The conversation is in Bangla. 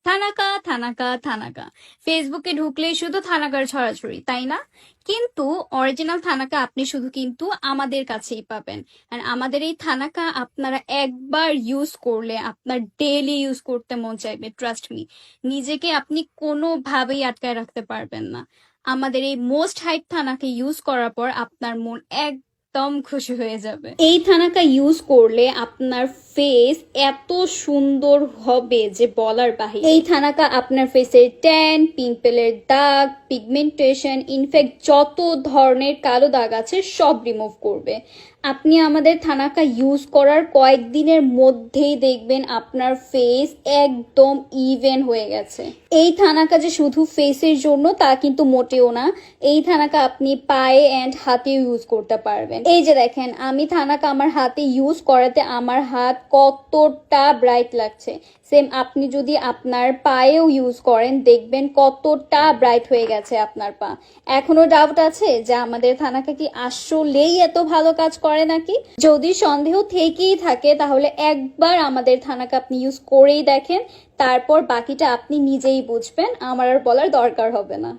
থানাকা থানাকা থানাকা ফেসবুকে ঢুকলেই শুধু থানাকার ছড়াছড়ি, তাই না? কিন্তু অরিজিনাল থানাকা আপনি শুধু কিন্তু আমাদের কাছেই পাবেন। আর আমাদের এই থানাকা আপনারা একবার ইউজ করলে আপনার ডেইলি ইউজ করতে মন চাইবে, ট্রাস্ট মি। নিজেকে আপনি কোনোভাবেই আটকায় রাখতে পারবেন না। আমাদের এই মোস্ট হাইপ থানাকে ইউজ করার পর আপনার মন একদম খুশি হয়ে যাবে। এই থানাকা ইউজ করলে আপনার ফেস এত সুন্দর হবে যে বলার বাহিরে। এই থানাকা আপনার ফেসের ট্যান, পিম্পলের দাগ, পিগমেন্টেশন, ইনফ্যাক্ট যত ধরনের কালো দাগ আছে সব রিমুভ করবে। আপনি আমাদের থানাকা ইউজ করার কয়েকদিনের মধ্যেই দেখবেন আপনার ফেস একদম ইভেন হয়ে গেছে। এই থানাকা যে শুধু ফেসের জন্য তা কিন্তু মোটেও না। এই থানাকা আপনি পায়ে অ্যান্ড হাতে ইউজ করতে পারবেন। এই যে দেখেন, আমি থানাকা আমার হাতে ইউজ করাতে আমার হাত কতটা ব্রাইট লাগছে। সেম আপনি যদি আপনার পায়েও ইউজ করেন দেখবেন কতটা ব্রাইট হয়ে গেছে আপনার পা। এখনো ডাউট আছে যে আমাদের থানাকা কি আসলেই এত ভালো কাজ করে নাকি? যদি সন্দেহ থেকেই থাকে তাহলে একবার আমাদের থানাকা আপনি ইউজ করেই দেখেন, তারপর বাকিটা আপনি নিজেই বুঝবেন, আমার আর বলার দরকার হবে না।